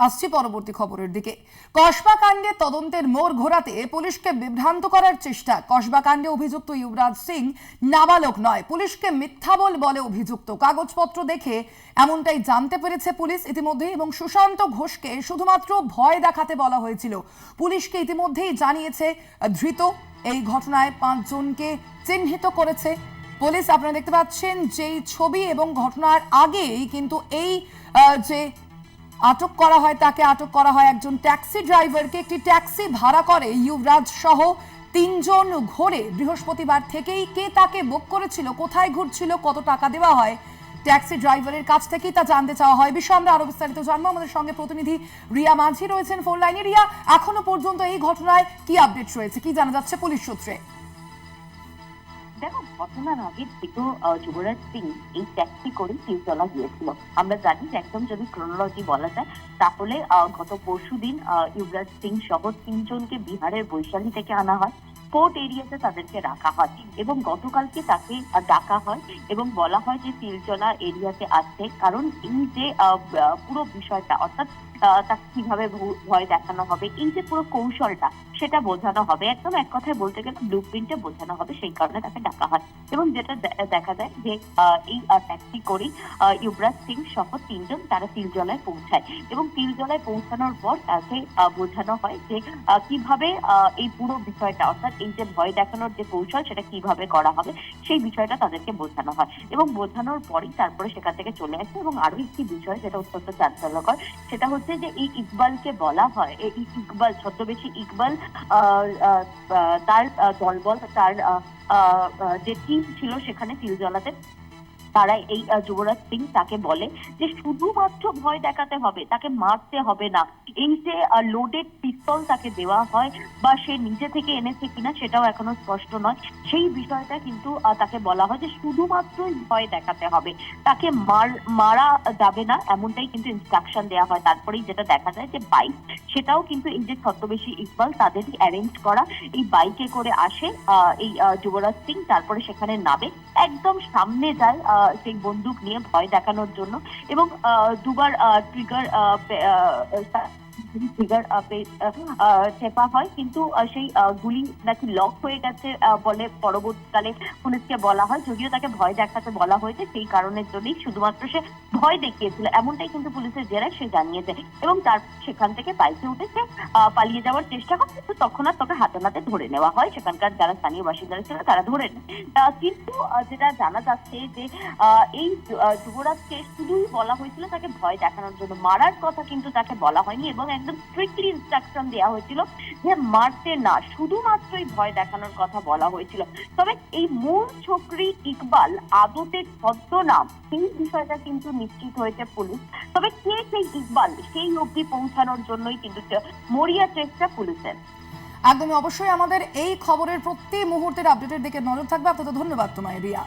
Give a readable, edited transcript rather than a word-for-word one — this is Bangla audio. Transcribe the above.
আসছি পরবর্তী খবরের দিকে। কসবা কাণ্ডে তদন্তের মোড় ঘোরাতে পুলিশকে বিভ্রান্ত করার চেষ্টা। কসবা কাণ্ডে অভিযুক্ত ইউবরাজ সিং নাবালক নয়, পুলিশকে মিথ্যা বলে অভিযুক্ত। কাগজপত্র দেখে এমনটাই জানতে পেরেছে পুলিশ ইতিমধ্যে, এবং সুশান্ত ঘোষকে শুধুমাত্র ভয় দেখাতে বলা হয়েছিল। পুলিশকে ইতিমধ্যেই জানিয়েছে ধৃত। এই ঘটনায় 5 জনকে চিহ্নিত করেছে পুলিশ। আপনারা দেখতে পাচ্ছেন যেই ছবি, এবং ঘটনার আগেই কিন্তু এই যে আটক করা হয়, তাকে আটক করা হয় একজন ট্যাক্সি ড্রাইভারকে। একটি ট্যাক্সি ভাড়া করে ইউবরাজ সহ 3 জন ঘোরে। বৃহস্পতিবার থেকেই কে তাকে বুক করেছিল, কোথায় ঘুরছিল, কত টাকা দেওয়া হয় ট্যাক্সি ড্রাইভারের কাছ থেকেই তা জানতে চাওয়া হয়। বিষয়ে আমরা আরো বিস্তারিত জানবো। আমাদের সঙ্গে প্রতিনিধি রিয়া মাঝি রয়েছেন ফোন লাইনে। রিয়া, এখনো পর্যন্ত এই ঘটনায় কি আপডেট রয়েছে, কি জানা যাচ্ছে পুলিশ সূত্রে? দেখো, ঘটনার আগে থেকে যুবরাজ সিং এই ট্যাক্সি করে তিলতলা গিয়েছিল। আমরা জানি যে একদম যদি ক্রোনোলজি বলা যায় তাহলে গত পরশুদিন যুবরাজ সিং সহ 3 জনকে বিহারের বৈশালী থেকে আনা হয়। পোর্ট এরিয়াতে তাদেরকে রাখা হয় এবং গতকালকে তাকে ডাকা হয় এবং বলা হয় যে তিলতলা এরিয়াতে আসছে, কারণ এই যে পুরো বিষয়টা, অর্থাৎ তাকে কিভাবে ভয় দেখানো হবে, এই যে পুরো কৌশলটা সেটা বোঝানো হবে। একদম এক কথায় বলতে গেলে ব্লুপ্রিন্টে বোঝানো হবে, সেই কারণে তাকে ডাকা হয়। এবং যেটা দেখা যায় যে এই ট্যাক্সি করে যুবরাজ সিং সহ 3 জন তারা তিলজলায় পৌঁছায় এবং তিলজলায় পৌঁছানোর পর তাকে বোঝানো হয় যে কিভাবে এই পুরো বিষয়টা, অর্থাৎ এই যে ভয় দেখানোর যে কৌশল সেটা কিভাবে করা হবে সেই বিষয়টা তাদেরকে বোঝানো হয়। এবং বোঝানোর পরই তারপরে সেখান থেকে চলে আসে। এবং আরো একটি বিষয় যেটা অত্যন্ত চাঞ্চল্যকর, সেটা হচ্ছে যে এই ইকবালকে বলা হয়, এই ইকবাল, ছদ্মবেশী ইকবাল, তার দলবল, তার যে টিম ছিল সেখানে তিলজলাতে, তারা এই যুবরাজ সিং তাকে বলে যে শুধুমাত্র ভয় দেখাতে হবে, তাকে মারতে হবে না। এই যে লোডেড পিস্তল তাকে দেওয়া হয় বা সে নিজে থেকে এনেছে কিনা সেটাও এখনো স্পষ্ট নয়, সেই বিষয়টা কিন্তু তাকে বলা হয় যে শুধুমাত্রই ভয় দেখাতে হবে, তাকে মারা যাবে না, এমনটাই কিন্তু ইনস্ট্রাকশন দেওয়া হয়। তারপরেই যেটা দেখা যায় যে বাইক, সেটাও কিন্তু এই যে ছদ্মবেশী ইকবাল তাদেরই অ্যারেঞ্জ করা, এই বাইকে করে আসে এই যুবরাজ সিং, তারপরে সেখানে নামে, একদম সামনে যায় সেই বন্দুক নিয়ে ভয় দেখানোর জন্য। এবং দুবার ট্রিগার চেপা হয়, কিন্তু সেই গুলি নাকি লক হয়ে গেছে বলে পরবর্তীকালে পুলিশকে বলা হয়। যদিও তাকে ভয় দেখাতে বলা হয়েছে, সেই কারণের জন্যই শুধুমাত্র সে ভয় দেখিয়েছিল, এমনটাই কিন্তু পুলিশের জেরায় সে জানিয়েছে। এবং তার সেখান থেকে বাইকে উঠে সে পালিয়ে যাওয়ার চেষ্টা করে, কিন্তু তখন আর তোকে হাতে নাতে ধরে নেওয়া হয়। সেখানকার যারা স্থানীয় বাসিন্দারা ছিল তারা ধরে নেয়। কিন্তু যেটা জানা যাচ্ছে যে এই যুবরাজকে শুধুই বলা হয়েছিল তাকে ভয় দেখানোর জন্য, মারার কথা কিন্তু তাকে বলা হয়নি। এবং একদম স্ট্রিক্টলি ইনস্ট্রাকশন দেওয়া হয়েছিল যে মারতে না, শুধুমাত্রই ভয় দেখানোর কথা বলা হয়েছিল। তবে এই মূল ছোকরি ইকবাল আদতে ছদ্মনাম, সেই বিষয়টা কিন্তু নিশ্চিত হয়েছে পুলিশ। তবে কে সেই ইকবাল, সেই অবধি পৌঁছানোর জন্যই কিন্তু মরিয়া চেষ্টা পুলিশের। একদমই, অবশ্যই আমাদের এই খবরের প্রতি মুহূর্তের আপডেটের দিকে নজর থাকবে। আপনাদের ধন্যবাদ তোমায় রিয়া।